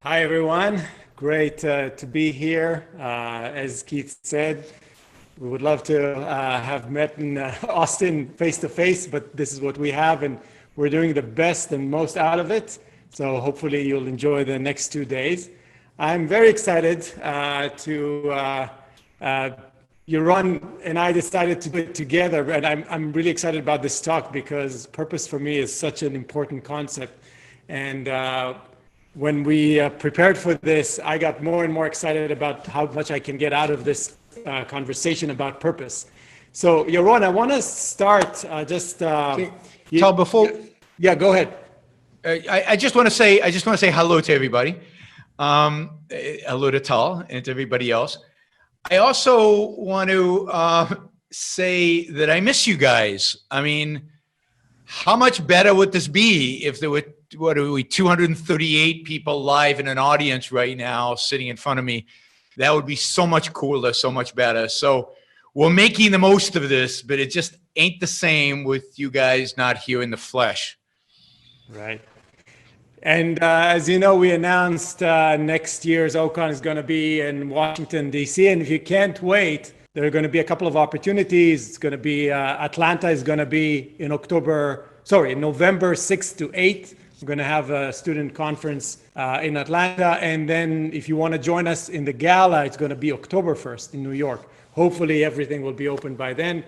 Hi, everyone. Great to be here. As Keith said, we would love to have met in Austin face to face, but this is what we have, and we're doing the best and most out of it. So hopefully you'll enjoy the next 2 days. I'm very excited Yaron and I decided to do it together, and I'm really excited about this talk because purpose for me is such an important concept. And when we prepared for this, I got more and more excited about how much I can get out of this conversation about purpose. So, Yaron, I want to start Tal, before. Yeah, go ahead. I just want to say hello to everybody. Hello to Tal and to everybody else. I also want to say that I miss you guys. I mean, how much better would this be if there were, 238 people live in an audience right now sitting in front of me? That would be so much cooler, so much better. So we're making the most of this, but it just ain't the same with you guys not here in the flesh. Right. And as you know, we announced next year's OCON is going to be in Washington, D.C. And if you can't wait, there are going to be a couple of opportunities. It's going to be Atlanta is going to be in November 6th to 8th. We're going to have a student conference in Atlanta. And then if you want to join us in the gala, it's going to be October 1st in New York. Hopefully everything will be open by then.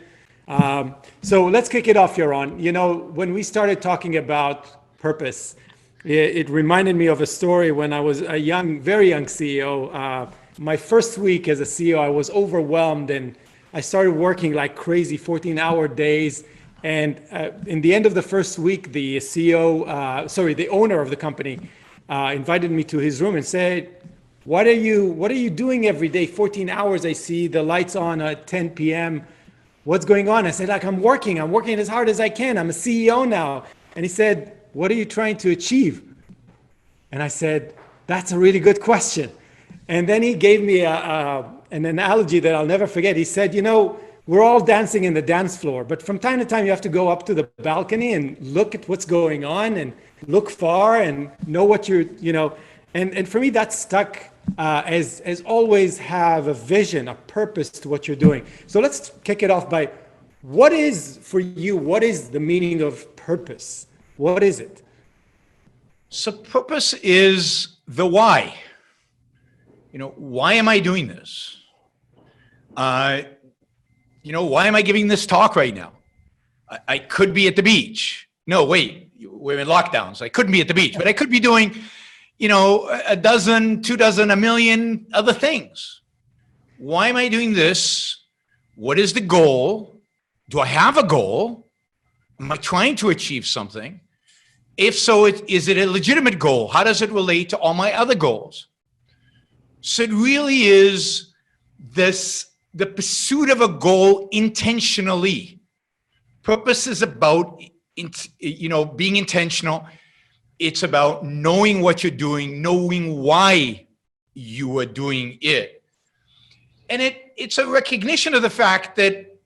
So let's kick it off, Yaron. You know, when we started talking about purpose, it reminded me of a story when I was a very young CEO. My first week as a CEO, I was overwhelmed and I started working like crazy, 14-hour days. And in the end of the first week, the owner of the company invited me to his room and said, what are you doing every day? 14 hours, I see the lights on at 10 p.m. What's going on? I said, I'm working as hard as I can. I'm a CEO now. And he said, what are you trying to achieve? And I said, that's a really good question. And then he gave me an analogy that I'll never forget. He said, we're all dancing in the dance floor, but from time to time you have to go up to the balcony and look at what's going on and look far and know what and for me that stuck as always have a vision, a purpose to what you're doing. So let's kick it off by what is the meaning of purpose? What is it? So purpose is the why. Why am I doing this? Why am I giving this talk right now? I could be at the beach. No, wait, we're in lockdowns. I couldn't be at the beach, but I could be doing, a dozen, 24, a million other things. Why am I doing this? What is the goal? Do I have a goal? Am I trying to achieve something? If so, is it a legitimate goal? How does it relate to all my other goals? So it really is the pursuit of a goal intentionally. Purpose is about, being intentional. It's about knowing what you're doing, knowing why you are doing it. And it's a recognition of the fact that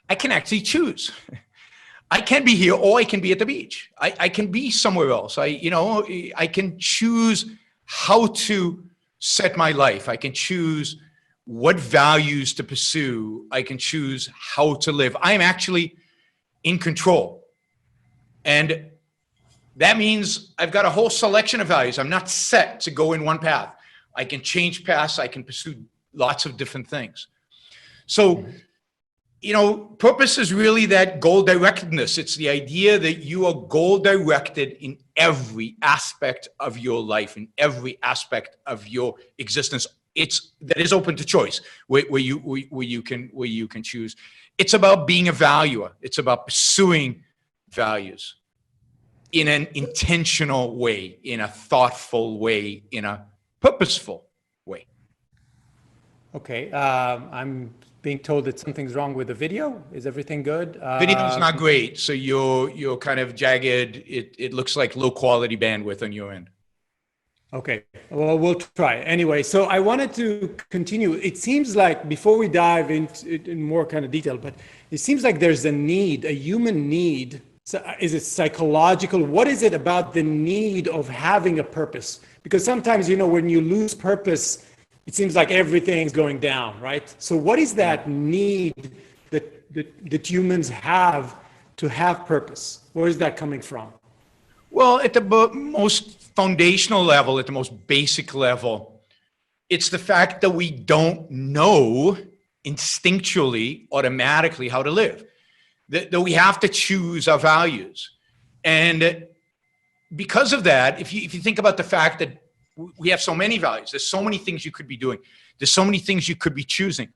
I can actually choose. I can be here or I can be at the beach. I can be somewhere else. I can choose how to set my life. I can choose what values to pursue. I can choose how to live. I am actually in control. And that means I've got a whole selection of values. I'm not set to go in one path. I can change paths. I can pursue lots of different things. So, purpose is really that goal-directedness. It's the idea that you are goal-directed in every aspect of your life, in every aspect of your existence. That is open to choice, where you can choose. It's about being a valuer. It's about pursuing values in an intentional way, in a thoughtful way, in a purposeful way. Okay, I'm being told that something's wrong with the video. Is everything good? Video is not great, so you're kind of jagged. It looks like low quality bandwidth on your end. Okay, well, we'll try. Anyway, so I wanted to continue. It seems like, before we dive into in more kind of detail, but it seems like there's a human need Is it psychological? What is it about the need of having a purpose? Because sometimes, when you lose purpose, it seems like everything's going down, right? So what is that need that humans have to have purpose? Where is that coming from? Well, at the most foundational level, at the most basic level, it's the fact that we don't know instinctually, automatically how to live. That we have to choose our values. And because of that, if you think about the fact that we have so many values, there's so many things you could be doing, there's so many things you could be choosing,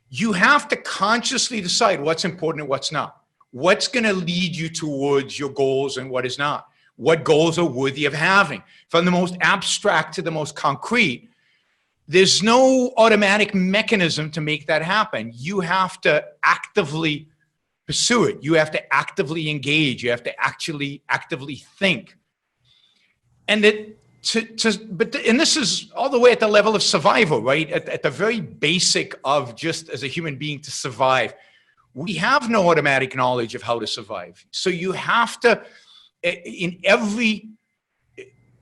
you have to consciously decide what's important and what's not. What's going to lead you towards your goals and what is not. What goals are worthy of having. From the most abstract to the most concrete, there's no automatic mechanism to make that happen. You have to actively pursue it. You have to actively engage. You have to actually actively think. And and this is all the way at the level of survival, right? At the very basic of just as a human being to survive. We have no automatic knowledge of how to survive. So you have to, in every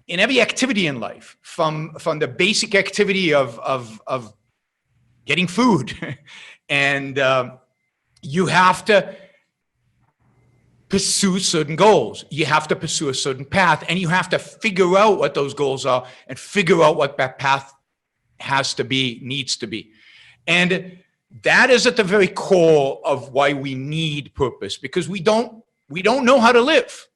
activity in life, from the basic activity of getting food, and you have to pursue certain goals. You have to pursue a certain path, and you have to figure out what those goals are and figure out what that path has to be, needs to be. And that is at the very core of why we need purpose, because we don't know how to live.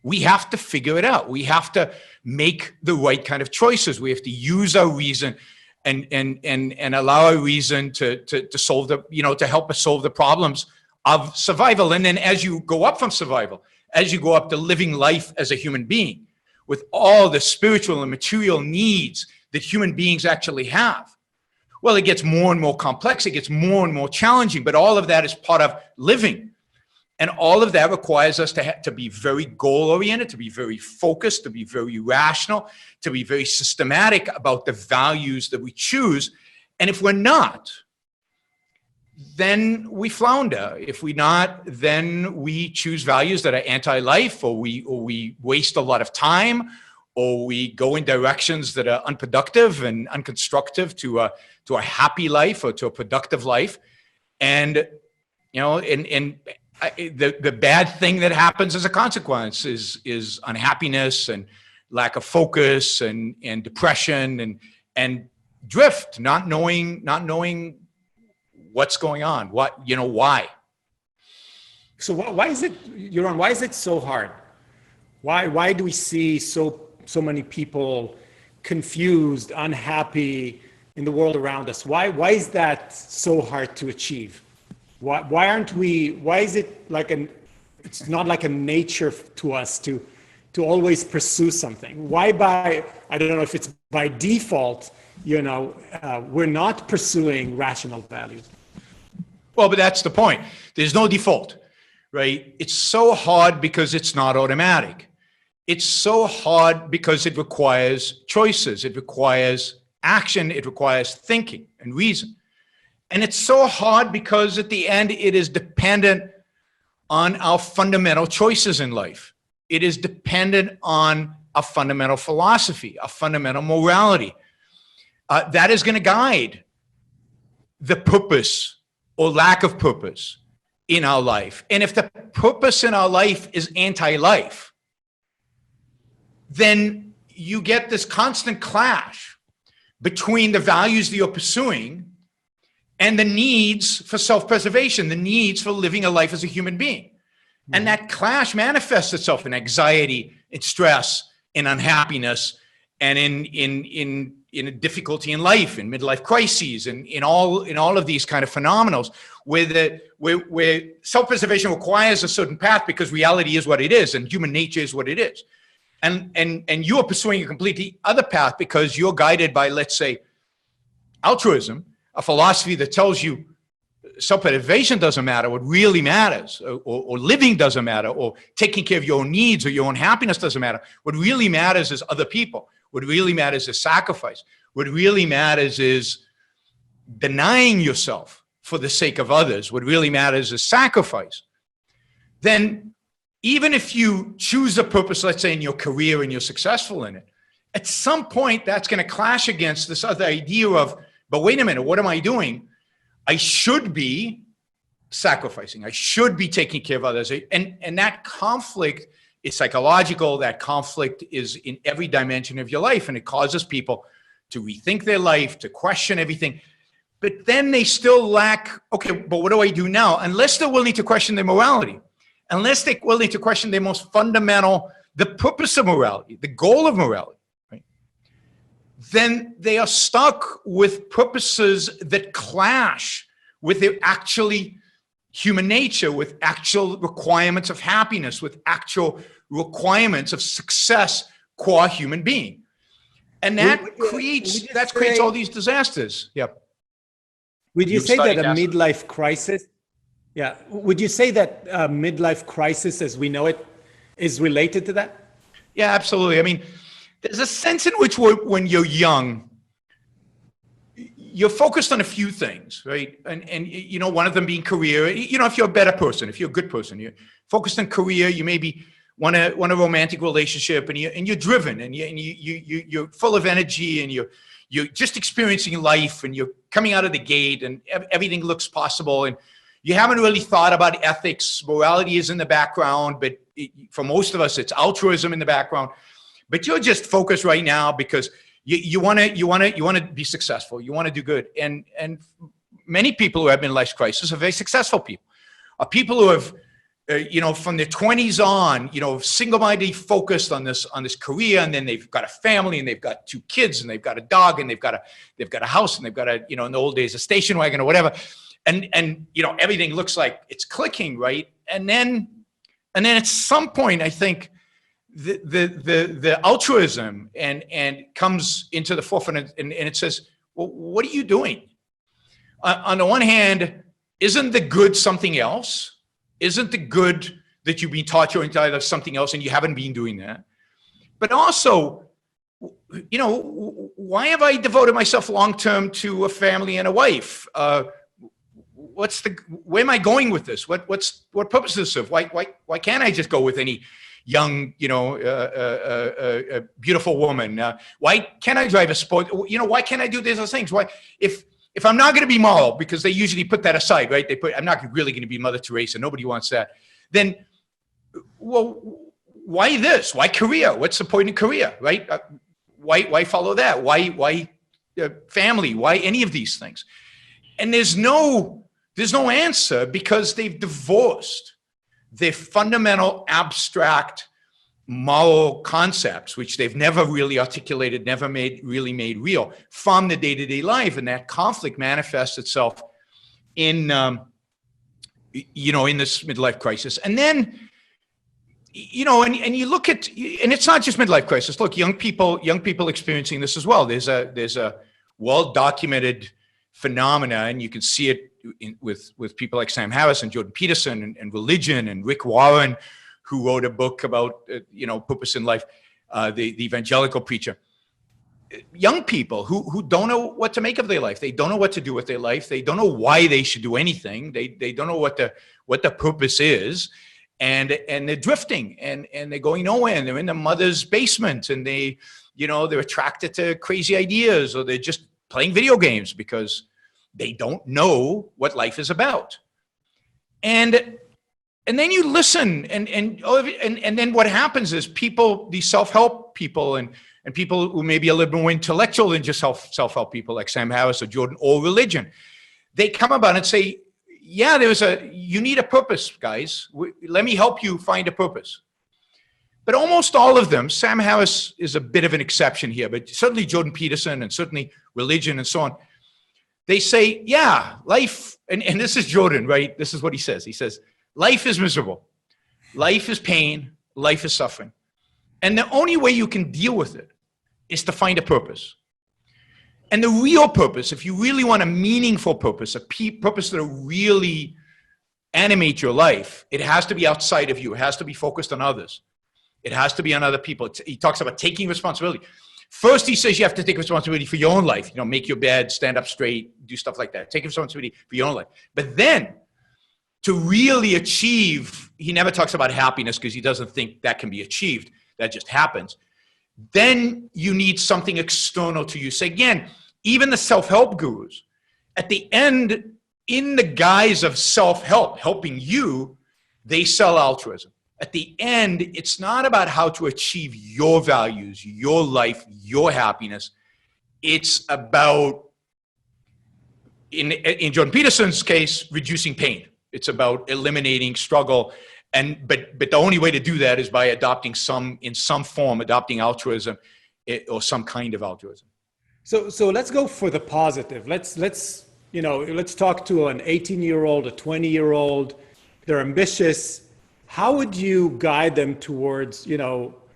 We have to figure it out. We have to make the right kind of choices. We have to use our reason and allow our reason to solve to help us solve the problems of survival. And then as you go up from survival, as you go up to living life as a human being with all the spiritual and material needs that human beings actually have, well, it gets more and more complex. It gets more and more challenging, but all of that is part of living. And all of that requires us to be very goal-oriented, to be very focused, to be very rational, to be very systematic about the values that we choose. And if we're not, then we flounder. If we're not, then we choose values that are anti-life, or we waste a lot of time, or we go in directions that are unproductive and unconstructive to a happy life or to a productive life. And, the bad thing that happens as a consequence is unhappiness and lack of focus and depression and drift, not knowing what's going on, why. So why is it, Yaron, why is it so hard? Why do we see so many people confused, unhappy in the world around us? Why is that so hard to achieve? Why is it it's not like a nature to us to always pursue something? Why I don't know if it's by default, we're not pursuing rational values. Well, but that's the point. There's no default, right? It's so hard because it's not automatic. It's so hard because it requires choices. It requires action. It requires thinking and reason. And it's so hard because at the end, it is dependent on our fundamental choices in life. It is dependent on a fundamental philosophy, a fundamental morality. That is going to guide the purpose or lack of purpose in our life. And if the purpose in our life is anti-life, then you get this constant clash between the values that you're pursuing and the needs for self-preservation, the needs for living a life as a human being. And that clash manifests itself in anxiety, in stress, in unhappiness, and in difficulty in life, in midlife crises, and in all of these kind of phenomena where self-preservation requires a certain path because reality is what it is and human nature is what it is. And you're pursuing a completely other path because you're guided by, let's say, altruism, a philosophy that tells you self-preservation doesn't matter. What really matters, or living doesn't matter, or taking care of your own needs or your own happiness doesn't matter. What really matters is other people. What really matters is sacrifice. What really matters is denying yourself for the sake of others. What really matters is sacrifice. Then even if you choose a purpose, let's say in your career and you're successful in it, at some point that's going to clash against this other idea of, but wait a minute, what am I doing? I should be sacrificing. I should be taking care of others. And that conflict is psychological. That conflict is in every dimension of your life. And it causes people to rethink their life, to question everything. But then they still lack, okay, but what do I do now? Unless they're willing to question their morality, unless they're willing to question their most fundamental, the purpose of morality, the goal of morality, right? Then they are stuck with purposes that clash with their actually human nature, with actual requirements of happiness, with actual requirements of success qua human being. And that creates all these disasters. Yep. Would you say that a midlife crisis, would you say that a midlife crisis as we know it is related to that? Yeah, absolutely. I mean, there's a sense in which when you're young, you're focused on a few things, right? And you know, one of them being career. You know, if you're a better person, if you're a good person, you're focused on career. You maybe want a romantic relationship, and you're driven, and you're full of energy, and you're just experiencing life, and you're coming out of the gate, and everything looks possible, and you haven't really thought about ethics. Morality is in the background, but for most of us, it's altruism in the background. But you're just focused right now because you want to be successful. You want to do good. And many people who have midlife crisis are very successful people. Are people who have, you know, from their 20s on, you know, single-mindedly focused on this career, and then they've got a family, and they've got 2 kids, and they've got a dog, and they've got a house, and they've got you know, in the old days, a station wagon or whatever. And you know, everything looks like it's clicking, right? And then at some point, I think the altruism and comes into the forefront, and it says, well, what are you doing? On the one hand, isn't the good something else? Isn't the good that you've been taught you're entitled to something else and you haven't been doing that? But also, you know, why have I devoted myself long-term to a family and a wife? Where am I going with this? What purpose does this serve? Why can't I just go with any young, you know, a beautiful woman? Why can't I drive a sport? You know, why can't I do these other things? Why, if I'm not going to be moral, because they usually put that aside, right? I'm not really going to be Mother Teresa. Nobody wants that. Then, well, why this? Why career? What's the point in career, right? Why follow that? Why family? Why any of these things? And there's no answer, because they've divorced their fundamental abstract moral concepts, which they've never really articulated, never really made real, from the day-to-day life. And that conflict manifests itself in, you know, in this midlife crisis. And then, you know, and you look at, and it's not just midlife crisis. Look, young people experiencing this as well. There's a well-documented phenomena, and you can see it with people like Sam Harris and Jordan Peterson and religion, and Rick Warren, who wrote a book about, you know, purpose in life, the evangelical preacher. Young people who don't know what to make of their life. They don't know what to do with their life. They don't know why they should do anything. They don't know what the purpose is. And they're drifting, and they're going nowhere, and they're in their mother's basement, and they're attracted to crazy ideas, or they're just playing video games because they don't know what life is about. And then you listen, and then what happens is people, these self-help people, and people who may be a little more intellectual than just self-help people like Sam Harris or Jordan, or religion, they come about and say, yeah, you need a purpose, guys. Let me help you find a purpose. But almost all of them, Sam Harris is a bit of an exception here, but certainly Jordan Peterson, and certainly religion, and so on, they say, yeah, life, and this is Jordan, right? This is what he says. He says, life is miserable. Life is pain. Life is suffering. And the only way you can deal with it is to find a purpose. And the real purpose, if you really want a meaningful purpose, a purpose that will really animate your life, it has to be outside of you. It has to be focused on others. It has to be on other people. He talks about taking responsibility. First, he says you have to take responsibility for your own life. You know, make your bed, stand up straight, do stuff like that. Take responsibility for your own life. But then, to really achieve, he never talks about happiness because he doesn't think that can be achieved. That just happens. Then you need something external to you. So again, even the self-help gurus, at the end, in the guise of self-help, helping you, they sell altruism. At the end, it's not about how to achieve your values, your life, your happiness. It's about, in Jordan Peterson's case, reducing pain. It's about eliminating struggle. But the only way to do that is by adopting in some form, adopting altruism or some kind of altruism. So let's go for the positive. Let's talk to an 18-year-old, a 20-year-old. They're ambitious. How would you guide them towards,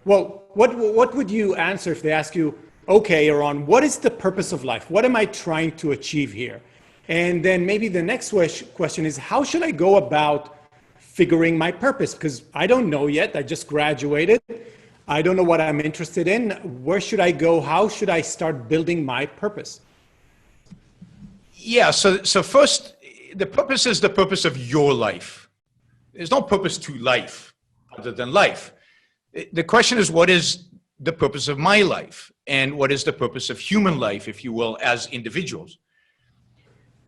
what would you answer if they ask you, okay, Yaron, what is the purpose of life? What am I trying to achieve here? And then maybe the next question is, how should I go about figuring my purpose? Because I don't know yet. I just graduated. I don't know what I'm interested in. Where should I go? How should I start building my purpose? Yeah, so first, the purpose is the purpose of your life. There's no purpose to life other than life. The question is, what is the purpose of my life? And what is the purpose of human life, if you will, as individuals?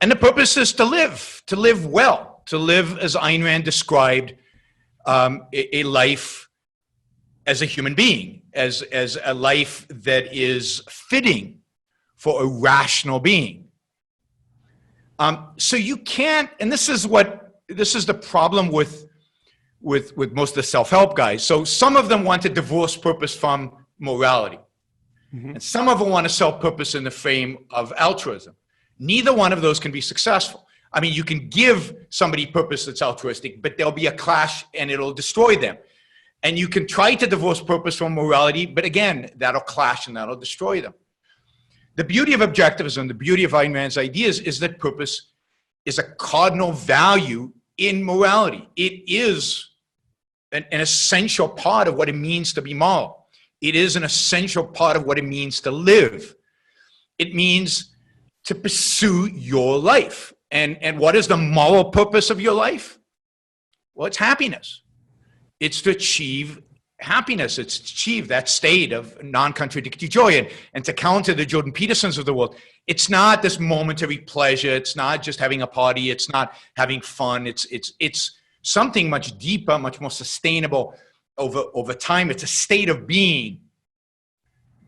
And the purpose is to live well, to live, as Ayn Rand described, a life as a human being, as a life that is fitting for a rational being. So you can't, and this is the problem with most of the self-help guys. So some of them want to divorce purpose from morality. Mm-hmm. And some of them want to sell purpose in the frame of altruism. Neither one of those can be successful. I mean, you can give somebody purpose that's altruistic, but there'll be a clash and it'll destroy them. And you can try to divorce purpose from morality, but again, that'll clash and that'll destroy them. The beauty of objectivism, the beauty of Ayn Rand's ideas is that purpose is a cardinal value in morality. It is an essential part of what it means to be moral. It is an essential part of what it means to live. It means to pursue your life. And what is the moral purpose of your life? Well, it's happiness. It's to achieve happiness. It's to achieve that state of non-contradictory joy. And to counter the Jordan Petersons of the world, it's not this momentary pleasure. It's not just having a party. It's not having fun. It's something much deeper, much more sustainable over time. It's a state of being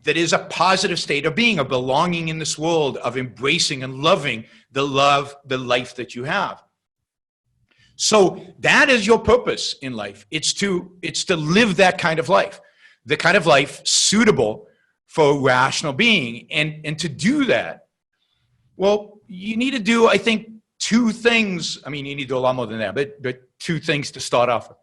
that is a positive state of being, of belonging in this world, of embracing and loving the life that you have. So that is your purpose in life. It's to live that kind of life, the kind of life suitable for a rational being. And to do that, well, you need to do, I think, two things. I mean, you need to do a lot more than that, but two things to start off with.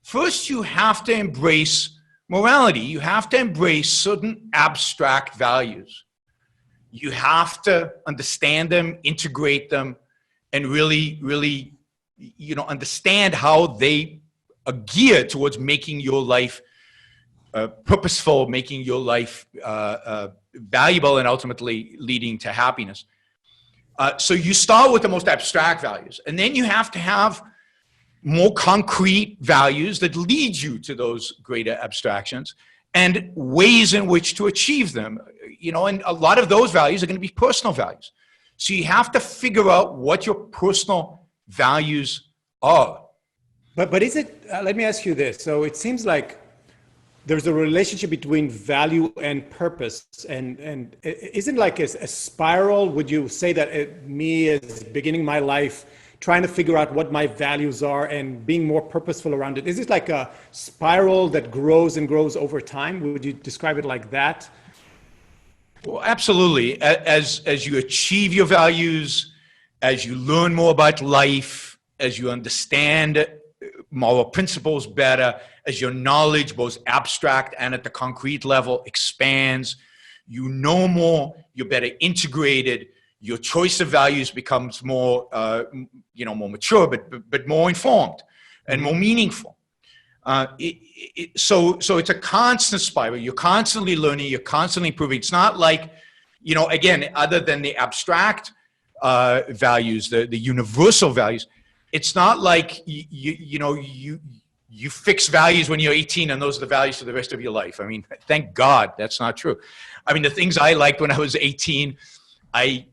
First, you have to embrace morality. You have to embrace certain abstract values. You have to understand them, integrate them, and really, really, understand how they are geared towards making your life purposeful, making your life valuable, and ultimately leading to happiness. So you start with the most abstract values, and then you have to have more concrete values that lead you to those greater abstractions and ways in which to achieve them. And a lot of those values are going to be personal values. So you have to figure out what your personal values are. But is it, let me ask you this. So it seems like there's a relationship between value and purpose. And isn't like a spiral? Would you say that me as beginning my life, trying to figure out what my values are and being more purposeful around it, is it like a spiral that grows and grows over time? Would you describe it like that? Well, absolutely. As you achieve your values, as you learn more about life, as you understand moral principles better, as your knowledge, both abstract and at the concrete level, expands, you know more, you're better integrated, your choice of values becomes more, more mature, but more informed and more meaningful. So it's a constant spiral. You're constantly learning. You're constantly improving. It's not like, again, other than the abstract values, the universal values, It's not like you fix values when you're 18 and those are the values for the rest of your life. I mean, thank God that's not true. I mean, the things I liked when I was 18, I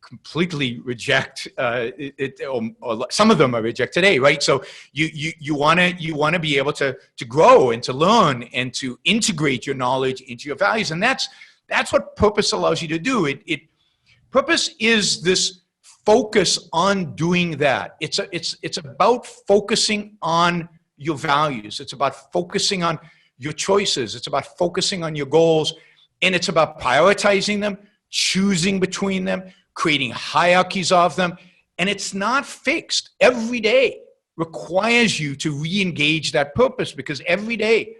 completely reject it, or some of them I reject today, right? So you want to be able to grow and to learn and to integrate your knowledge into your values, and that's what purpose allows you to do. Purpose is this focus on doing that. It's about focusing on your values. It's about focusing on your choices. It's about focusing on your goals, and it's about prioritizing them, choosing between them, creating hierarchies of them, and it's not fixed. Every day requires you to re-engage that purpose, because every day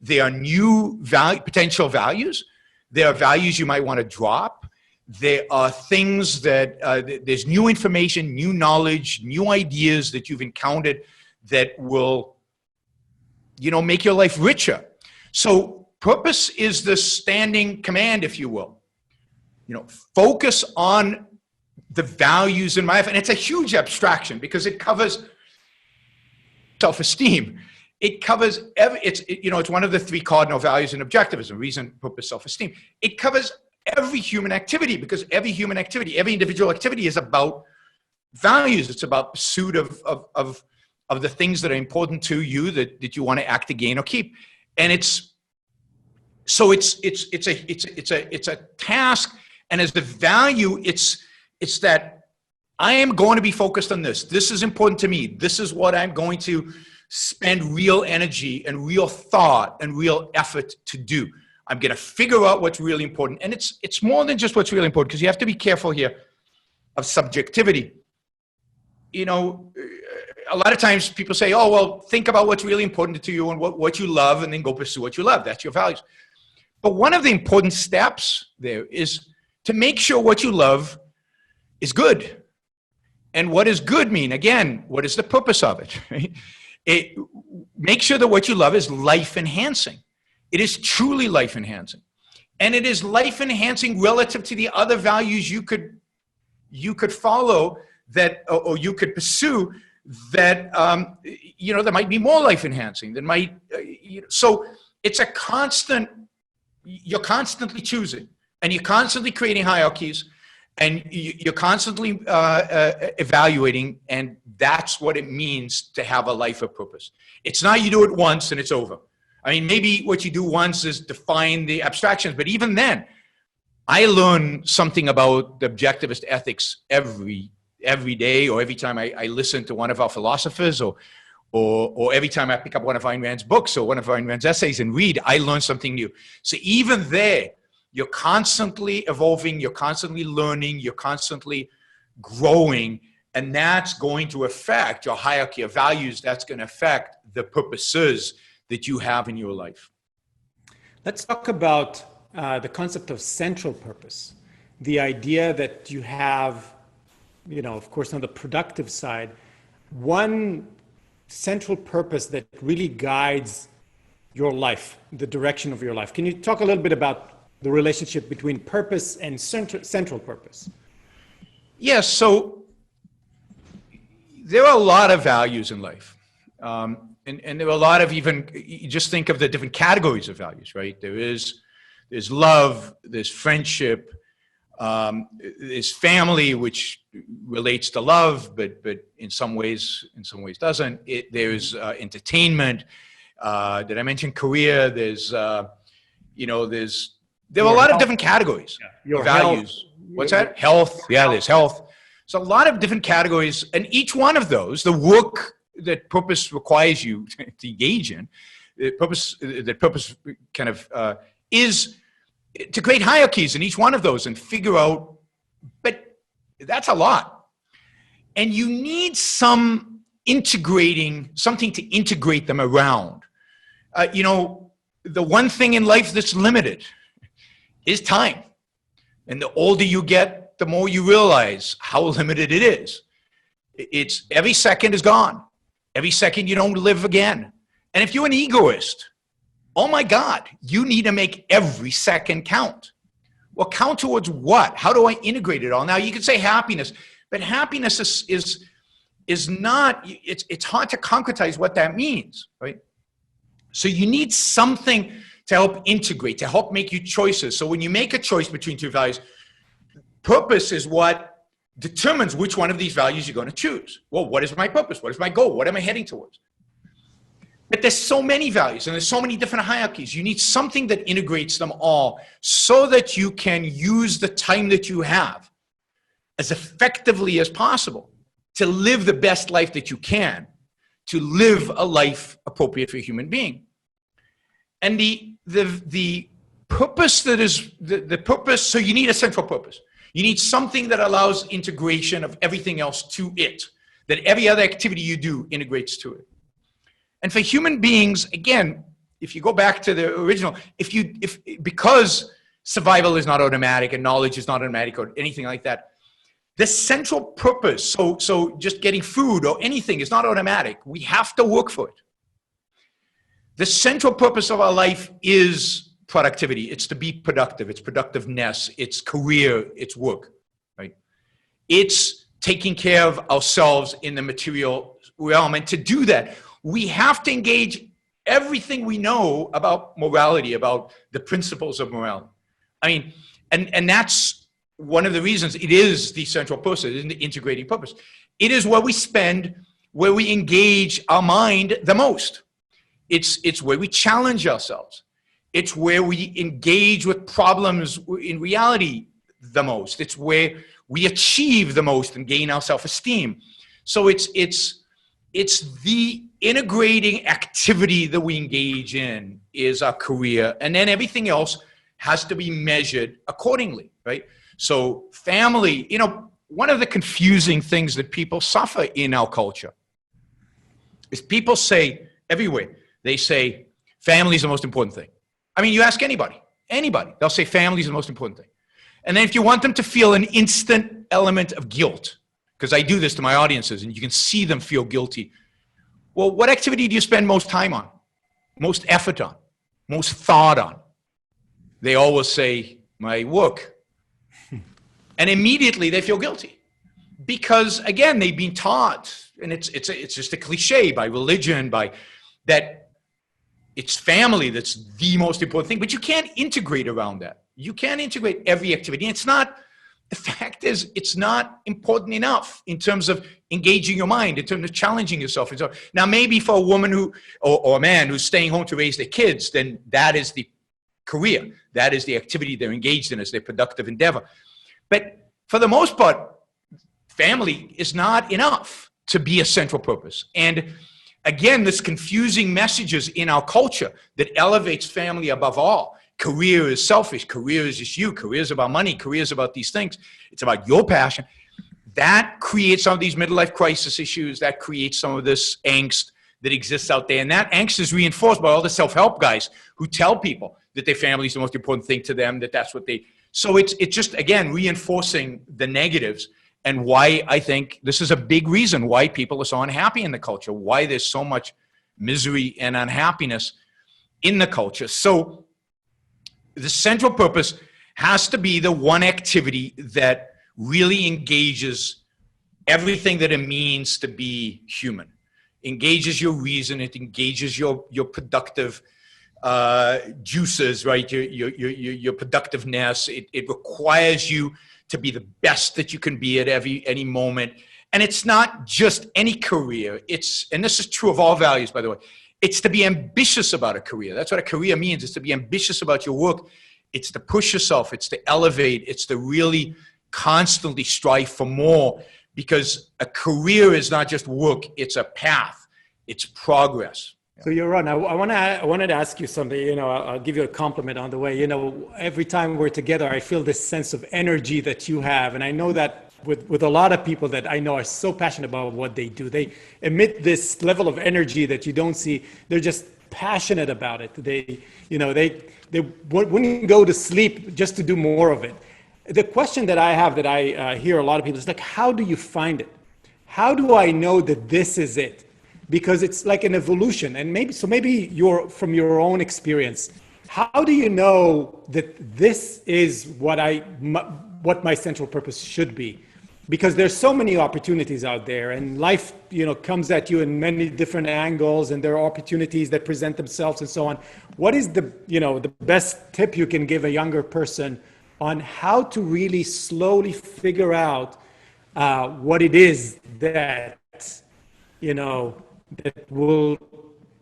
there are new potential values. There are values you might want to drop. There are things that there's new information, new knowledge, new ideas that you've encountered that will, make your life richer. So purpose is the standing command, if you will. Focus on the values in my life. And it's a huge abstraction because it covers self-esteem. It covers it's one of the 3 cardinal values in objectivism: reason, purpose, self-esteem. It covers every human activity, because every human activity, every individual activity is about values. It's about pursuit of the things that are important to you that you want to act to gain or keep. And it's a task. And as the value, it's that I am going to be focused on this. This is important to me. This is what I'm going to spend real energy and real thought and real effort to do. I'm going to figure out what's really important. And it's more than just what's really important, because you have to be careful here of subjectivity. A lot of times people say, oh, well, think about what's really important to you and what you love, and then go pursue what you love. That's your values. But one of the important steps there is to make sure what you love is good. And what does good mean? Again, what is the purpose of it? Right? Make sure that what you love is life-enhancing. It is truly life-enhancing. And it is life-enhancing relative to the other values you could follow that, or you could pursue that, that might be more life-enhancing, that might, so it's a constant, you're constantly choosing. And you're constantly creating hierarchies, and you're constantly evaluating, and that's what it means to have a life of purpose. It's not you do it once and it's over. I mean, maybe what you do once is define the abstractions, but even then, I learn something about the objectivist ethics every day, or every time I listen to one of our philosophers, or every time I pick up one of Ayn Rand's books or one of Ayn Rand's essays and read, I learn something new. So even there, you're constantly evolving, you're constantly learning, you're constantly growing, and that's going to affect your hierarchy of values. That's going to affect the purposes that you have in your life. Let's talk about the concept of central purpose. The idea that you have, of course, on the productive side, one central purpose that really guides your life, the direction of your life. Can you talk a little bit about the relationship between purpose and central purpose? Yes, so there are a lot of values in life. And there are a lot of you just think of the different categories of values, right? There's love, there's friendship, there's family, which relates to love, but in some ways doesn't. There's entertainment. Did I mention career? There are a lot of different categories of values. What's that? Health. Yeah, there's health. So a lot of different categories, and each one of those, the work that purpose requires you to engage in, purpose kind of is to create hierarchies in each one of those and figure out, but that's a lot. And you need something to integrate them around. The one thing in life that's limited is time. And the older you get, the more you realize how limited it is. It's every second is gone. Every second you don't live again. And if you're an egoist, oh my God, you need to make every second count. Well, count towards what? How do I integrate it all? Now you can say happiness, but happiness is not, it's hard to concretize what that means, right? So you need something to help integrate, to help make you choices. So when you make a choice between two values, purpose is what determines which one of these values you're going to choose. Well, what is my purpose? What is my goal? What am I heading towards? But there's so many values and there's so many different hierarchies. You need something that integrates them all so that you can use the time that you have as effectively as possible to live the best life that you can, to live a life appropriate for a human being. And the purpose that is the purpose, so you need a central purpose. You need something that allows integration of everything else to it, that every other activity you do integrates to it. And for human beings, again, if you go back to the original, because survival is not automatic and knowledge is not automatic or anything like that, the central purpose, so just getting food or anything is not automatic. We have to work for it. The central purpose of our life is productivity. It's to be productive. It's productiveness. It's career. It's work, right? It's taking care of ourselves in the material realm. And to do that, we have to engage everything we know about morality, about the principles of morality. I mean, and that's one of the reasons it is the central purpose, it is the integrating purpose. It is where we spend, where we engage our mind the most. It's where we challenge ourselves. It's where we engage with problems in reality the most. It's where we achieve the most and gain our self-esteem. So it's the integrating activity that we engage in is our career. And then everything else has to be measured accordingly, right? So family, you know, one of the confusing things that people suffer in our culture is people say everywhere, they say family is the most important thing. I mean, you ask anybody, they'll say family is the most important thing. And then if you want them to feel an instant element of guilt, because I do this to my audiences and you can see them feel guilty. Well, what activity do you spend most time on, most effort on, most thought on? They always say, my work. And immediately they feel guilty. Because again, they've been taught, and it's just a cliche by religion, by that it's family that's the most important thing, but you can't integrate around that. You can't integrate every activity. It's not, the fact is, it's not important enough in terms of engaging your mind, in terms of challenging yourself. And so, now, maybe for a woman who, or a man who's staying home to raise their kids, then that is the career. That is the activity they're engaged in as their productive endeavor. But for the most part, family is not enough to be a central purpose. And again, this confusing messages in our culture that elevates family above all. Career is selfish. Career is just you. Career is about money. Career is about these things. It's about your passion. That creates some of these midlife crisis issues. That creates some of this angst that exists out there. And that angst is reinforced by all the self-help guys who tell people that their family is the most important thing to them, that's what they... So it's just, again, reinforcing the negatives, and why I think this is a big reason why people are so unhappy in the culture, why there's so much misery and unhappiness in the culture. So the central purpose has to be the one activity that really engages everything that it means to be human. Engages your reason, it engages your productive juices, right? Your productiveness. It requires you to be the best that you can be at any moment. And it's not just any career. And this is true of all values, by the way. It's to be ambitious about a career. That's what a career means. It's to be ambitious about your work. It's to push yourself. It's to elevate. It's to really constantly strive for more, because a career is not just work. It's a path. It's progress. So Yaron, I wanted to ask you something. You know, I'll give you a compliment on the way. You know, every time we're together, I feel this sense of energy that you have, and I know that with a lot of people that I know are so passionate about what they do, they emit this level of energy that you don't see. They're just passionate about it. They wouldn't go to sleep just to do more of it. The question that I have, that I hear a lot of people, is like, how do you find it? How do I know that this is it? Because it's like an evolution, and maybe you're, from your own experience, how do you know that this is what my central purpose should be? because there's so many opportunities out there, and life, comes at you in many different angles, and there are opportunities that present themselves and so on. What is the best tip you can give a younger person on how to really slowly figure out what it is that, that will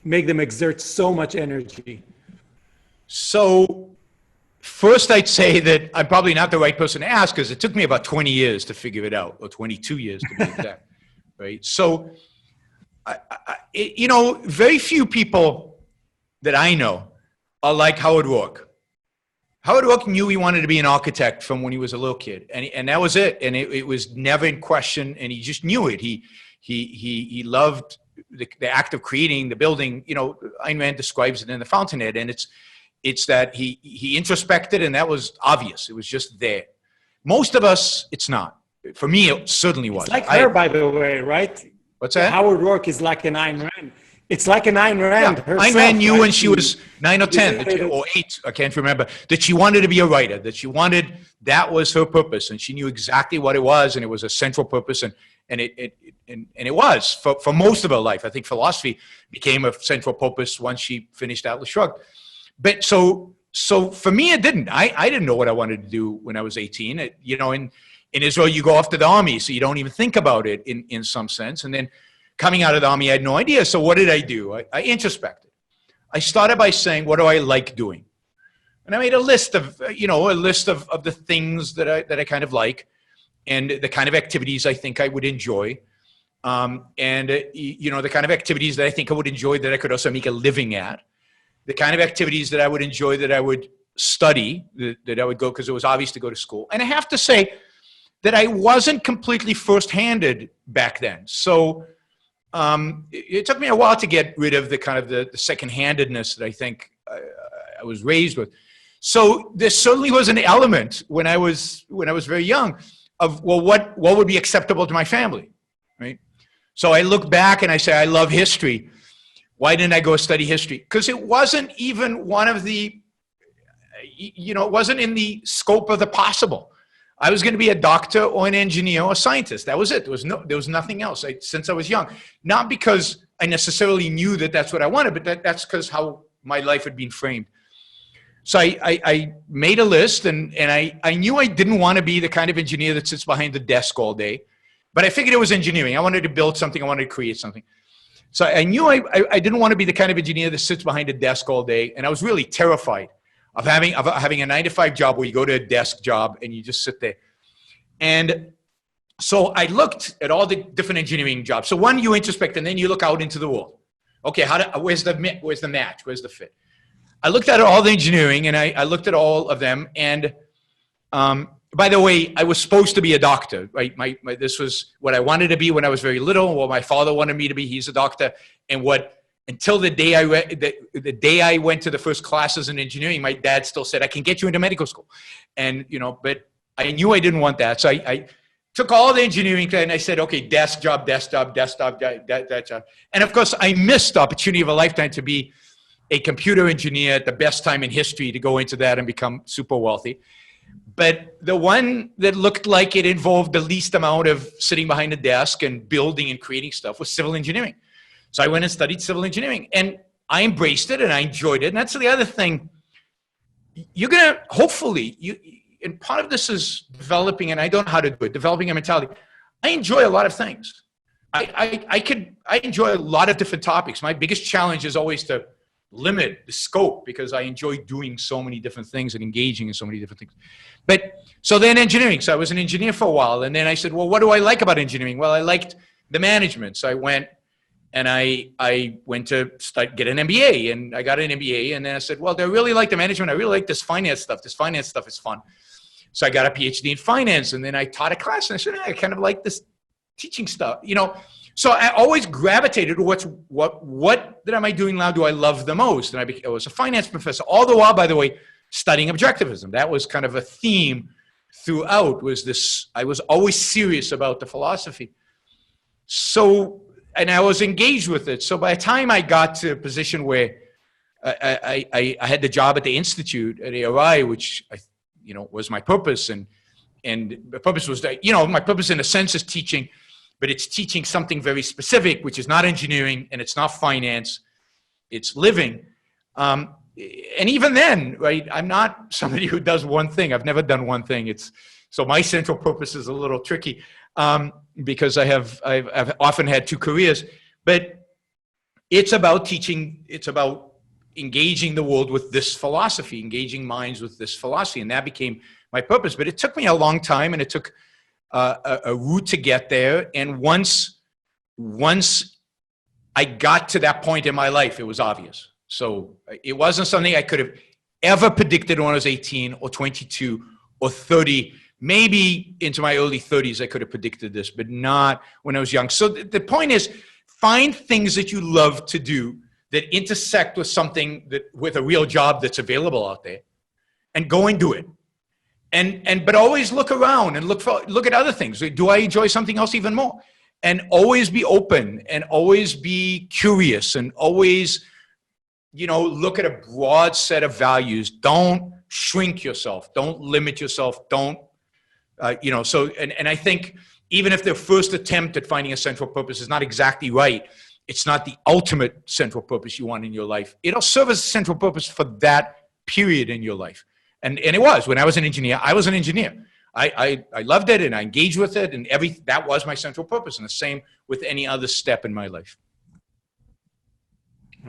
make them exert so much energy? So first, I'd say that I'm probably not the right person to ask, because it took me about 20 years to figure it out, or 22 years to be exact, right? So, very few people that I know are like Howard Rourke. Howard Rourke knew he wanted to be an architect from when he was a little kid, and that was it. And it was never in question, and he just knew it. He loved the act of creating, the building. Ayn Rand describes it in The Fountainhead, and it's that he introspected, and that was obvious. It was just there. Most of us, it's not. For me, it certainly was. It's like her, by the way, right? What's that? Howard Rourke is like an Ayn Rand. It's like an Ayn Rand herself. Ayn Rand knew right? when she was 9 or 10 or 8, I can't remember, that she wanted to be a writer, that was her purpose, and she knew exactly what it was, and it was a central purpose, and it was for most of her life. I think philosophy became a central purpose once she finished Atlas Shrugged. But so for me, it didn't. I didn't know what I wanted to do when I was 18. In Israel, you go off to the army, so you don't even think about it in some sense. And then coming out of the army, I had no idea. So what did I do? I introspected. I started by saying, what do I like doing? And I made a list of the things that I kind of like, and the kind of activities I think I would enjoy. The kind of activities that I think I would enjoy that I could also make a living at. The kind of activities that I would enjoy, that I would study, that I would go, because it was obvious to go to school. And I have to say that I wasn't completely first-handed back then. So it took me a while to get rid of the kind of the second-handedness that I think I was raised with. So there certainly was an element when I was very young of, well, what would be acceptable to my family, right? So I look back and I say, I love history. Why didn't I go study history? Because it wasn't even one of the, it wasn't in the scope of the possible. I was going to be a doctor or an engineer or a scientist. That was it. There was nothing else since I was young. Not because I necessarily knew that that's what I wanted, but that's because how my life had been framed. So I made a list, and I knew I didn't want to be the kind of engineer that sits behind the desk all day, but I figured it was engineering. I wanted to build something. I wanted to create something. So I knew I didn't want to be the kind of engineer that sits behind a desk all day, and I was really terrified of having a 9-to-5 job where you go to a desk job and you just sit there. And so I looked at all the different engineering jobs. So one, you introspect, and then you look out into the world. Okay, where's the match? Where's the fit? I looked at all the engineering, and I looked at all of them. And by the way, I was supposed to be a doctor, right? This was what I wanted to be when I was very little. What my father wanted me to be. He's a doctor, and until the day the day I went to the first classes in engineering, my dad still said, I can get you into medical school. And, but I knew I didn't want that. So I took all the engineering and I said, okay, desk job. That job. And of course, I missed the opportunity of a lifetime to be a computer engineer at the best time in history, to go into that and become super wealthy. But the one that looked like it involved the least amount of sitting behind a desk and building and creating stuff was civil engineering. So I went and studied civil engineering, and I embraced it and I enjoyed it. And that's the other thing. You're going to, hopefully, and part of this is developing, and I don't know how to do it, developing a mentality. I enjoy a lot of things. I enjoy a lot of different topics. My biggest challenge is always to limit the scope, because I enjoy doing so many different things and engaging in so many different things. But so then engineering. So I was an engineer for a while, and then I said, well, what do I like about engineering? Well, I liked the management. So I went and I went to get an MBA, and I got an MBA, and then I said, well, I really like the management. I really like this finance stuff. This finance stuff is fun. So I got a PhD in finance, and then I taught a class, and I said, I kind of like this teaching stuff, So I always gravitated to what that am I doing now do I love the most? And I was a finance professor, all the while, by the way, studying objectivism. That was kind of a theme throughout, was this, I was always serious about the philosophy. So, and I was engaged with it. So by the time I got to a position where I had the job at the Institute at ARI, which was my purpose, and And the purpose was that, my purpose in a sense is teaching, but it's teaching something very specific, which is not engineering and it's not finance, it's living. And even then, right, I'm not somebody who does one thing. I've never done one thing. So my central purpose is a little tricky because I've often had two careers, but it's about teaching. It's about engaging the world with this philosophy, engaging minds with this philosophy. And that became my purpose. But it took me a long time, and it took a route to get there. And once I got to that point in my life, it was obvious. So it wasn't something I could have ever predicted when I was 18 or 22 or 30. Maybe into my early 30s, I could have predicted this, but not when I was young. So the point is, find things that you love to do that intersect with something with a real job that's available out there, and go and do it. But always look around and look at other things. Do I enjoy something else even more? And always be open, and always be curious, and always, look at a broad set of values. Don't shrink yourself. Don't limit yourself. Don't, and I think even if their first attempt at finding a central purpose is not exactly right, it's not the ultimate central purpose you want in your life. It'll serve as a central purpose for that period in your life. And it was. When I was an engineer, I was an engineer. I loved it, and I engaged with it, and that was my central purpose. And the same with any other step in my life.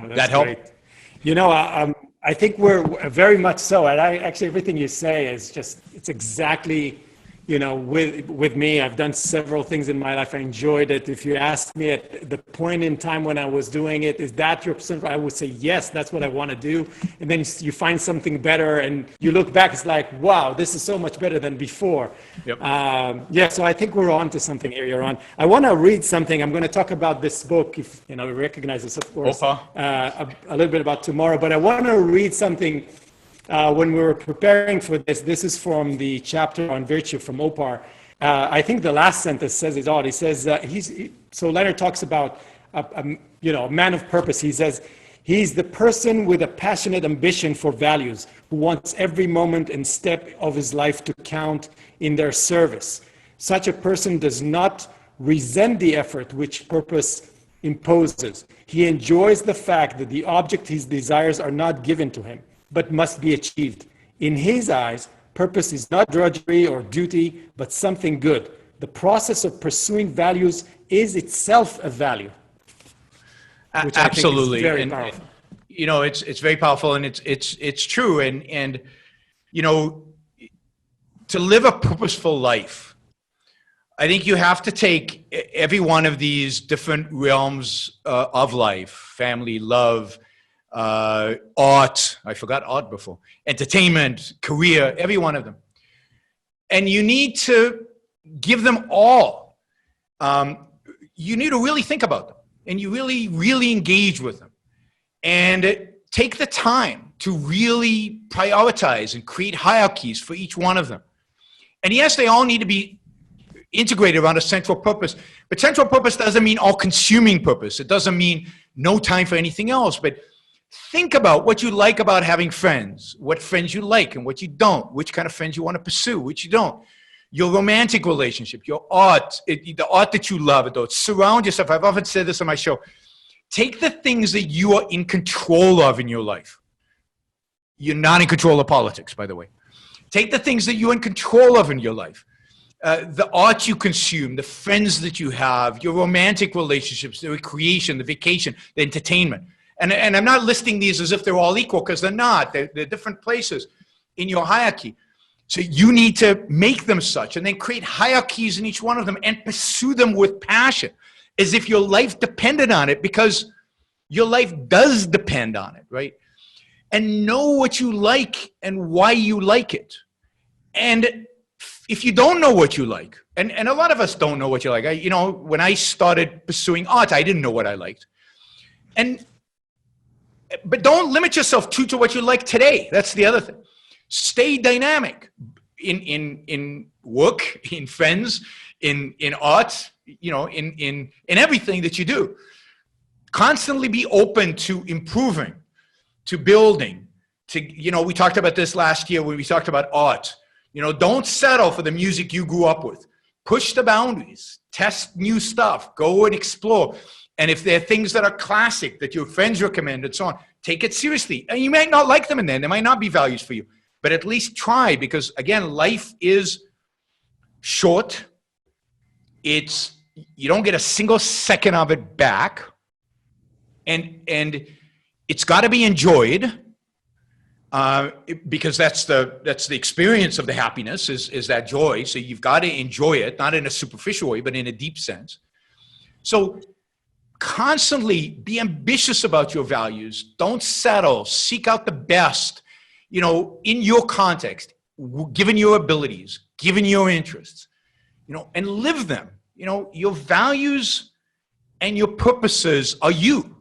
Oh, that help? Great. I think we're very much so. And actually, everything you say is it's exactly, with me. I've done several things in my life. I enjoyed it. If you asked me at the point in time when I was doing it, is that your central? I would say, yes, that's what I want to do. And then you find something better, and you look back, it's like, wow, this is so much better than before. Yep. So I think we're on to something here, Yaron. I want to read something. I'm going to talk about this book, if you recognize this, of course, a little bit about tomorrow. But I want to read something. When we were preparing for this is from the chapter on virtue from OPAR. I think the last sentence says it all. He says, so Leonard talks about, a man of purpose. He says, he's the person with a passionate ambition for values who wants every moment and step of his life to count in their service. Such a person does not resent the effort which purpose imposes. He enjoys the fact that the object he desires are not given to him, but must be achieved. In his eyes, purpose is not drudgery or duty, but something good. The process of pursuing values is itself a value. Which Absolutely. I think is very powerful. It's very powerful, and it's true. And to live a purposeful life, I think you have to take every one of these different realms of life: family, love, art, I forgot art before, entertainment, career, every one of them. And you need to give them all. You need to really think about them, and you really, really engage with them. And take the time to really prioritize and create hierarchies for each one of them. And yes, they all need to be integrated around a central purpose. But central purpose doesn't mean all-consuming purpose. It doesn't mean no time for anything else. But think about what you like about having friends, what friends you like and what you don't, which kind of friends you want to pursue, which you don't. Your romantic relationship, your art, the art that you love. Surround yourself. I've often said this on my show. Take the things that you are in control of in your life. You're not in control of politics, by the way. Take the things that you're in control of in your life. The art you consume, the friends that you have, your romantic relationships, the recreation, the vacation, the entertainment. And I'm not listing these as if they're all equal, because they're not. They're different places in your hierarchy. So you need to make them such, and then create hierarchies in each one of them and pursue them with passion, as if your life depended on it, because your life does depend on it, right? And know what you like and why you like it. And if you don't know what you like, and a lot of us don't know what you like. When I started pursuing art, I didn't know what I liked. But don't limit yourself to what you like today. That's the other thing. Stay dynamic in work, in friends, in art, in everything that you do. Constantly be open to improving, to building, we talked about this last year when we talked about art, Don't settle for the music you grew up with. Push the boundaries, test new stuff, go and explore. And if there are things that are classic that your friends recommend and so on, take it seriously. And you might not like them in there. They might not be values for you, but at least try, because again, life is short. You don't get a single second of it back. And it's got to be enjoyed. Because that's the experience of the happiness is that joy. So you've got to enjoy it, not in a superficial way, but in a deep sense. So constantly be ambitious about your values. Don't settle. Seek out the best, in your context, given your abilities, given your interests, and live them. Your values and your purposes are you.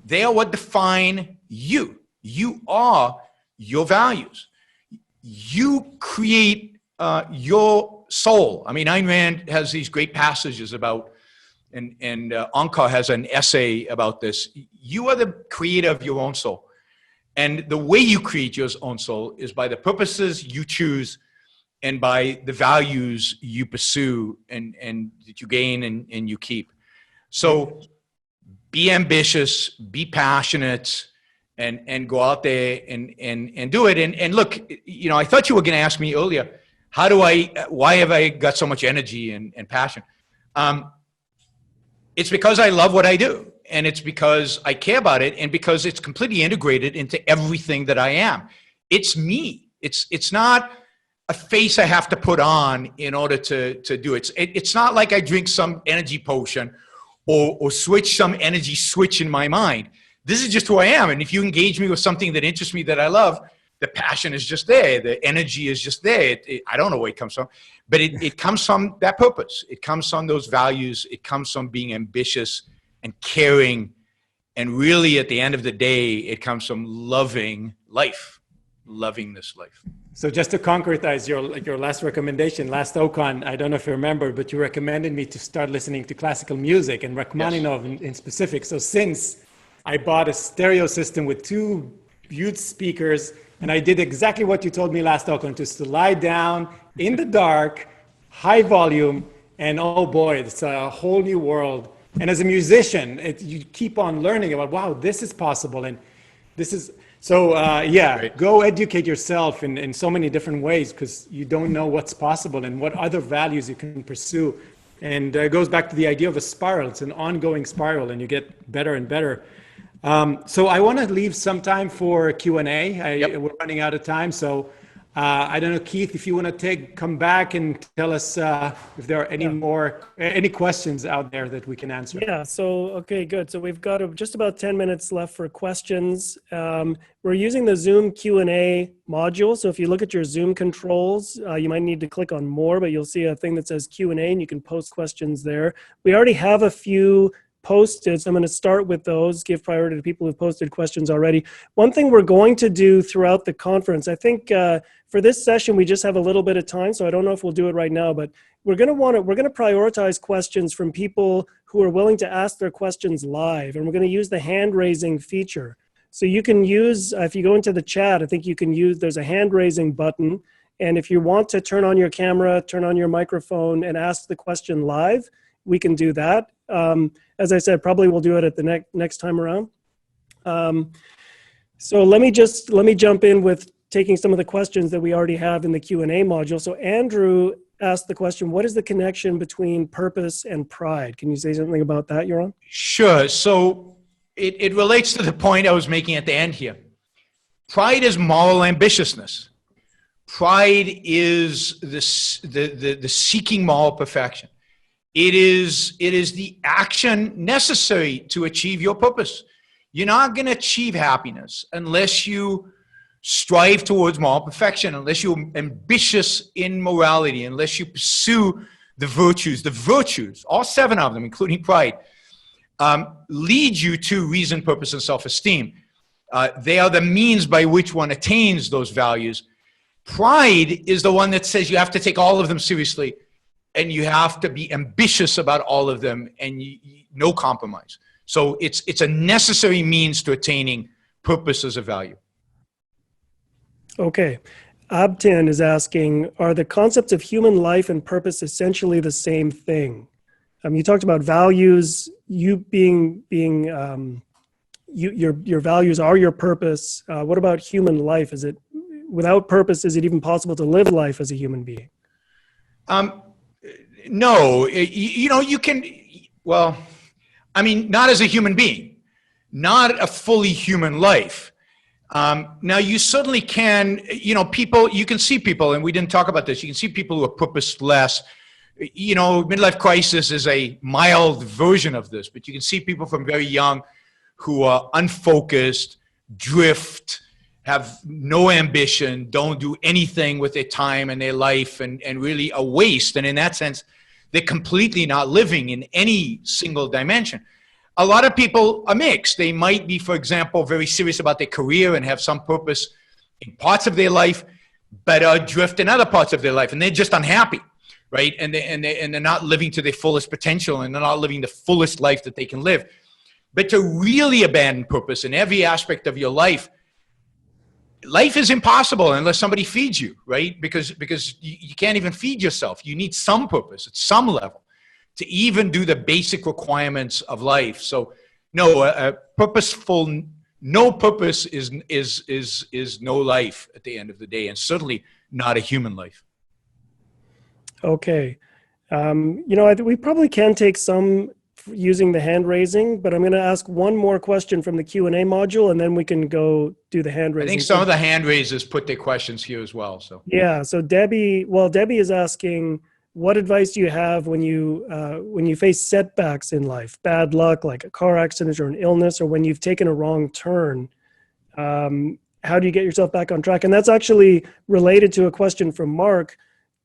They are what define you. You are your values. You create your soul. I mean, Ayn Rand has these great passages about, and OCON has an essay about this. You are the creator of your own soul. And the way you create your own soul is by the purposes you choose and by the values you pursue and that you gain and you keep. So be ambitious, be passionate, and go out there and do it. And look, I thought you were going to ask me earlier, why have I got so much energy and passion? It's because I love what I do. And it's because I care about it, and because it's completely integrated into everything that I am. It's me. It's not a face I have to put on in order to do it. It's not like I drink some energy potion or switch some energy switch in my mind. This is just who I am. And if you engage me with something that interests me, that I love, the passion is just there. The energy is just there. I don't know where it comes from, but it comes from that purpose. It comes from those values. It comes from being ambitious and caring. And really, at the end of the day, it comes from loving life, loving this life. So just to concretize your last recommendation, last OCON, I don't know if you remember, but you recommended me to start listening to classical music and Rachmaninoff in specific. So since I bought a stereo system with 2 huge speakers, and I did exactly what you told me last OCON, just to lie down in the dark, high volume, and oh boy, it's a whole new world. And as a musician, you keep on learning about, wow, this is possible. And this is, so Great. Go educate yourself in so many different ways, because you don't know what's possible and what other values you can pursue. And it goes back to the idea of a spiral. It's an ongoing spiral, and you get better and better. So I want to leave some time for Q&A. We're running out of time. So I don't know, Keith, if you want to come back and tell us if there are any questions out there that we can answer. Yeah, so, okay, good. So we've got just about 10 minutes left for questions. We're using the Zoom Q&A module. So if you look at your Zoom controls, you might need to click on more, but you'll see a thing that says Q&A, and you can post questions there. We already have a few posted, so I'm going to start with those, give priority to people who've posted questions already. One thing we're going to do throughout the conference, I think for this session we just have a little bit of time, so I don't know if we'll do it right now, but we're going to prioritize questions from people who are willing to ask their questions live, and we're going to use the hand raising feature. So you can use, if you go into the chat, I think you can use, there's a hand raising button, and if you want to turn on your camera, turn on your microphone and ask the question live, we can do that. As I said, probably we'll do it at the next time around. So let me jump in with taking some of the questions that we already have in the Q&A module. So Andrew asked the question, what is the connection between purpose and pride? Can you say something about that, Yaron? Sure. So it relates to the point I was making at the end here. Pride is moral ambitiousness. Pride is the seeking moral perfection. It is the action necessary to achieve your purpose. You're not going to achieve happiness unless you strive towards moral perfection, unless you're ambitious in morality, unless you pursue the virtues. The virtues, all 7 of them, including pride, lead you to reason, purpose, and self-esteem. They are the means by which one attains those values. Pride is the one that says you have to take all of them seriously, and you have to be ambitious about all of them, and no compromise. So it's a necessary means to attaining purpose as a value. Okay. Abtin is asking, are the concepts of human life and purpose essentially the same thing? You talked about values, your values are your purpose. What about human life? Is it, without purpose, is it even possible to live life as a human being? No, you can, well, I mean, not as a human being, not a fully human life. Now you certainly can, people, you can see people, and we didn't talk about this, you can see people who are purposeless. Midlife crisis is a mild version of this, but you can see people from very young who are unfocused, drift, have no ambition, don't do anything with their time and their life, and really a waste. And in that sense, they're completely not living in any single dimension. A lot of people are mixed. They might be, for example, very serious about their career and have some purpose in parts of their life, but drift in other parts of their life, and they're just unhappy, right? And they're not living to their fullest potential, and they're not living the fullest life that they can live. But to really abandon purpose in every aspect of your life, life is impossible unless somebody feeds you, right? Because you can't even feed yourself. You need some purpose at some level to even do the basic requirements of life. So no, no purpose is no life at the end of the day, and certainly not a human life. Okay. We probably can take some using the hand raising, but I'm going to ask one more question from the Q&A module, and then we can go do the hand raising. I think some of the hand raisers put their questions here as well. So yeah. So Debbie is asking, what advice do you have when you face setbacks in life, bad luck, like a car accident or an illness, or when you've taken a wrong turn? How do you get yourself back on track? And that's actually related to a question from Mark.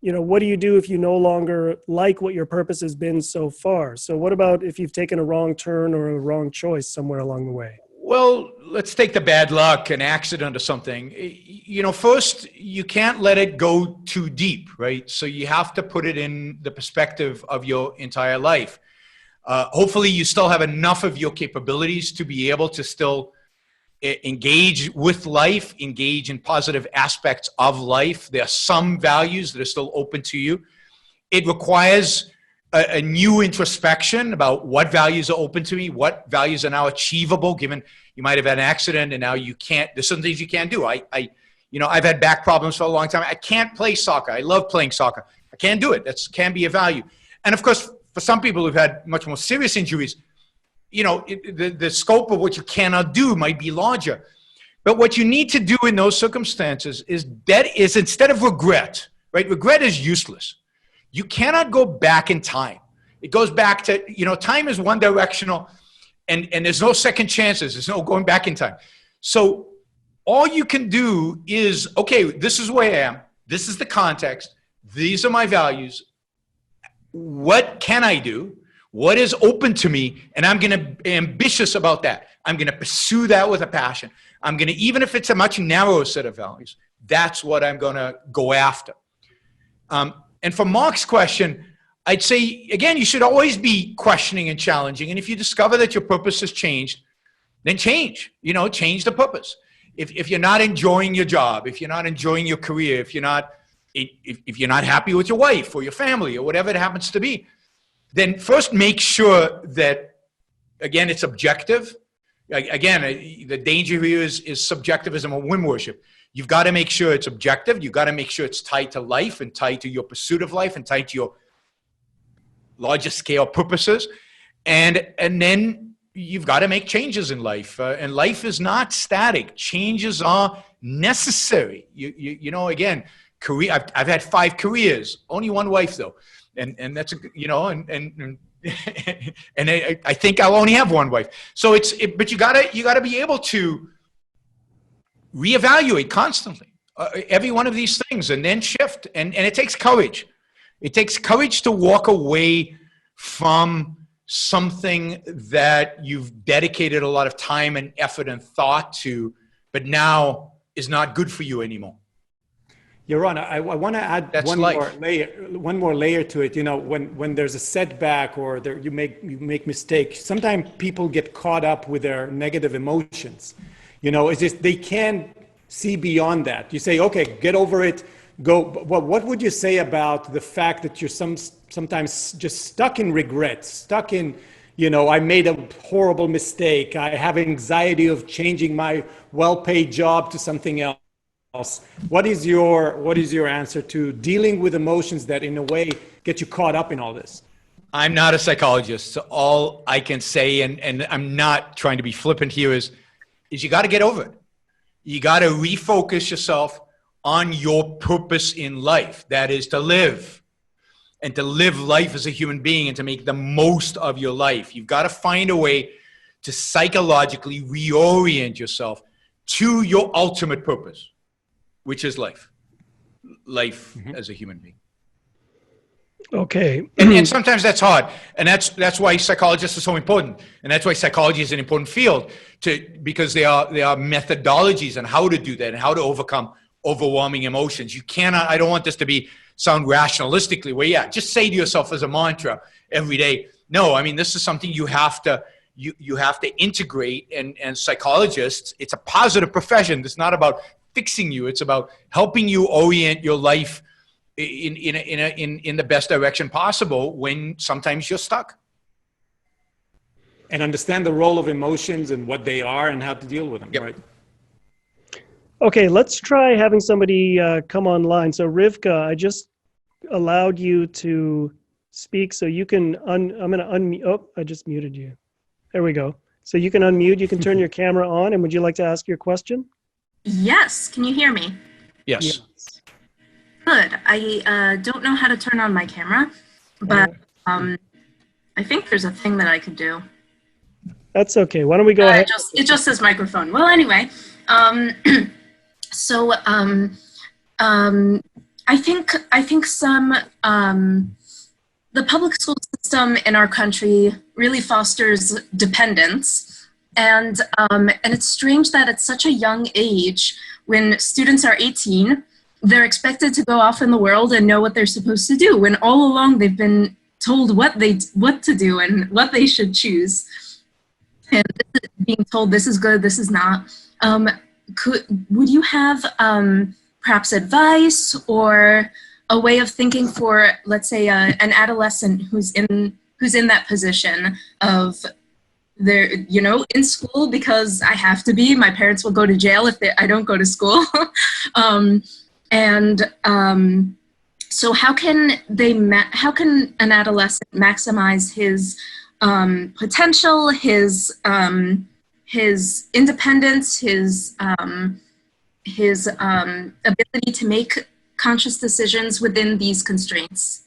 What do you do if you no longer like what your purpose has been so far? So what about if you've taken a wrong turn or a wrong choice somewhere along the way? Well, let's take the bad luck, an accident or something. First, you can't let it go too deep, right? So you have to put it in the perspective of your entire life. Hopefully, you still have enough of your capabilities to be able to still engage with life, engage in positive aspects of life. There are some values that are still open to you. It requires a new introspection about what values are open to me, what values are now achievable, given you might have had an accident and now you can't, there's some things you can't do. I've had back problems for a long time. I can't play soccer. I love playing soccer. I can't do it. That can be a value. And of course, for some people who've had much more serious injuries, the scope of what you cannot do might be larger. But what you need to do in those circumstances is instead of regret, right? Regret is useless. You cannot go back in time. It goes back to, time is one directional, and there's no second chances. There's no going back in time. So all you can do is, okay, this is where I am. This is the context. These are my values. What can I do? What is open to me? And I'm going to be ambitious about that. I'm going to pursue that with a passion. I'm going to, even if it's a much narrower set of values, that's what I'm going to go after. And for Mark's question, I'd say, again, you should always be questioning and challenging. And if you discover that your purpose has changed, then change the purpose. If you're not enjoying your job, if you're not enjoying your career, if you're not happy with your wife or your family or whatever it happens to be, then first make sure that, again, it's objective. Again, the danger here is subjectivism or whim worship. You've got to make sure it's objective. You've got to make sure it's tied to life and tied to your pursuit of life and tied to your larger scale purposes. And then you've got to make changes in life. And life is not static. Changes are necessary. Again, career. I've had 5 careers, only 1 wife though. And that's, and I think I'll only have 1 wife. So but you gotta be able to reevaluate constantly every one of these things and then shift. And it takes courage. It takes courage to walk away from something that you've dedicated a lot of time and effort and thought to, but now is not good for you anymore. Yaron, I want to add one more layer to it. When there's a setback or you make mistakes, sometimes people get caught up with their negative emotions. It's just they can't see beyond that? You say, okay, get over it, go. But what would you say about the fact that you're sometimes just stuck in regret, stuck in, I made a horrible mistake. I have anxiety of changing my well-paid job to something else. What is your answer to dealing with emotions that in a way get you caught up in all this? I'm not a psychologist, so all I can say, and I'm not trying to be flippant here, is you got to get over it. You got to refocus yourself on your purpose in life. That is to live, and to live life as a human being and to make the most of your life. You've got to find a way to psychologically reorient yourself to your ultimate purpose, which is life as a human being. Okay. And sometimes that's hard. And that's why psychologists are so important. And that's why psychology is an important field because there are methodologies on how to do that and how to overcome overwhelming emotions. You cannot, I don't want this to sound rationalistically where, just say to yourself as a mantra every day. No, I mean, this is something you have to integrate, and psychologists, it's a positive profession. It's not about fixing you. It's about helping you orient your life in the best direction possible when sometimes you're stuck. And understand the role of emotions and what they are and how to deal with them, Yep. right? Okay, let's try having somebody come online. So Rivka, I just allowed you to speak, so you can, I'm going to unmute. Oh, I just muted you. There we go. So you can unmute, you can turn your camera on, and would you like to ask your question? Yes, can you hear me? Yes. Good. I don't know how to turn on my camera, but I think there's a thing that I could do. That's okay. Why don't we go ahead? It just says microphone. Well, anyway, so I think some the public school system in our country really fosters dependence, and it's strange that at such a young age, when students are 18, they're expected to go off in the world and know what they're supposed to do, when all along they've been told what to do and what they should choose, and being told this is good, this is not. Would you have perhaps advice or a way of thinking for, let's say, an adolescent who's in that position of they're in school because I have to be. My parents will go to jail if I don't go to school. So how can an adolescent maximize his potential, his independence, his ability to make conscious decisions within these constraints?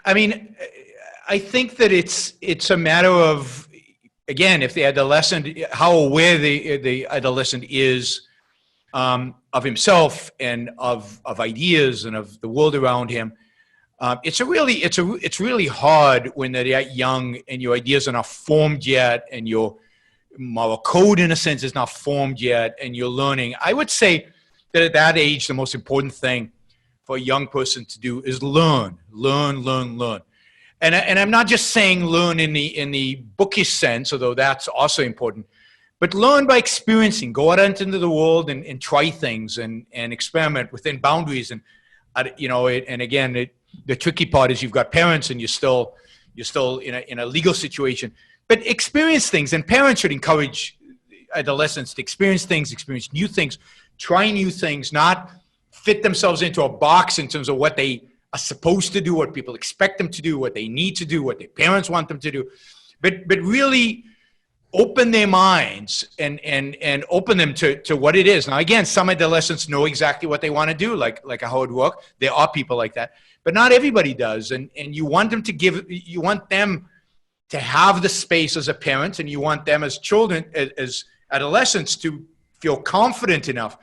I mean, I think that it's a matter of, again, if the adolescent, how aware the adolescent is of himself and of ideas and of the world around him. It's really hard when they're that young and your ideas are not formed yet, and your moral code, in a sense, is not formed yet, and you're learning. I would say that at that age, the most important thing for a young person to do is learn. And I'm not just saying learn in the bookish sense, although that's also important, but learn by experiencing. Go out into the world and try things and experiment within boundaries. And and again, the tricky part is you've got parents and you're still in a legal situation. But experience things, and parents should encourage adolescents to experience things, experience new things, try new things, not fit themselves into a box in terms of what they are supposed to do, what people expect them to do, what they need to do, what their parents want them to do, but really open their minds and open them to what it is. Now, again, some adolescents know exactly what they want to do, like a hard work. There are people like that, but not everybody does. And you want them to have the space as a parent, and you want them as children, as adolescents, to feel confident enough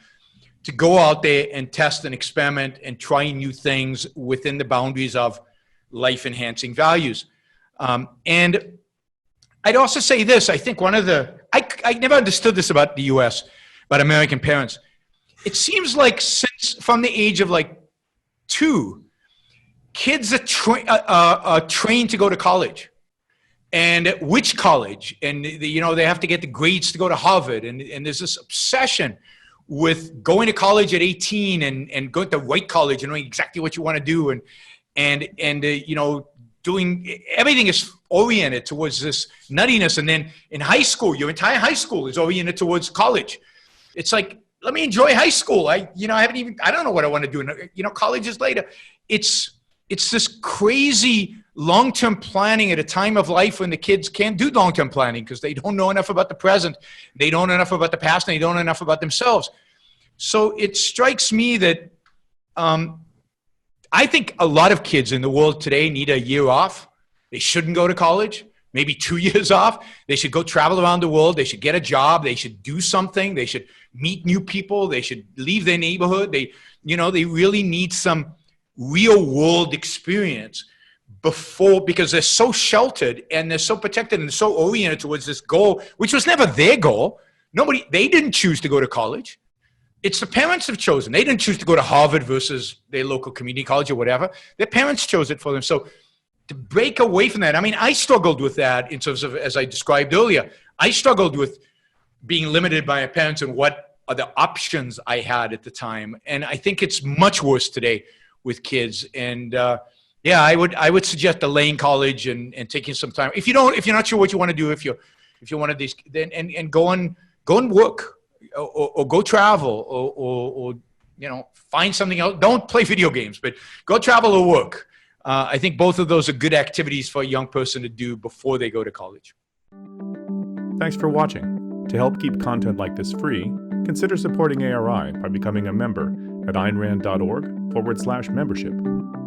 to go out there and test and experiment and try new things within the boundaries of life-enhancing values. And I'd also say this, I think I never understood this about the US, about American parents. It seems like from the age of 2, kids are trained to go to college. and which college, and they have to get the grades to go to Harvard, and there's this obsession with going to college at 18 and going to white college and knowing exactly what you want to do, and doing everything is oriented towards this nuttiness. And then in high school, your entire high school is oriented towards college. It's like, let me enjoy high school. I don't know what I want to do. College is later. It's this crazy long-term planning at a time of life when the kids can't do long-term planning because they don't know enough about the present. They don't know enough about the past, and they don't know enough about themselves. So it strikes me that I think a lot of kids in the world today need a year off. They shouldn't go to college, maybe 2 years off. They should go travel around the world. They should get a job. They should do something. They should meet new people. They should leave their neighborhood. They really need some real world experience because they're so sheltered and they're so protected and so oriented towards this goal, which was never their goal. They didn't choose to go to college. It's the parents have chosen. They didn't choose to go to Harvard versus their local community college or whatever. Their parents chose it for them. So to break away from that, I struggled with that in terms of, as I described earlier, I struggled with being limited by my parents and what are the options I had at the time. And I think it's much worse today with kids. And I would suggest delaying college and taking some time. If you're not sure what you want to do, if you're one of these, then and go and work. Or go travel, or find something else. Don't play video games, but go travel or work. I think both of those are good activities for a young person to do before they go to college. Thanks for watching. To help keep content like this free, consider supporting ARI by becoming a member at aynrand.org/membership.